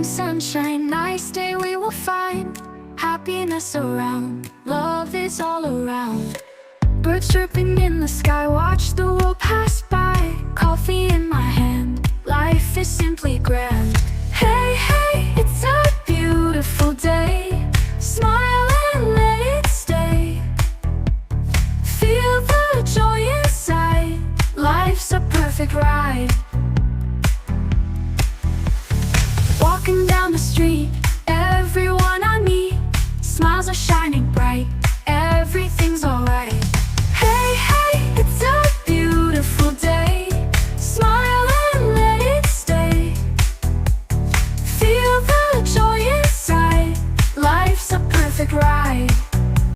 sunshine, nice day we will find. Happiness around, love is all around. Birds chirping in the sky, watch the world pass by. Coffee in my hand, life is simply grand. Hey, hey, it's a beautiful day. Smile and let it stay. Feel the joy inside, life's a perfect ride.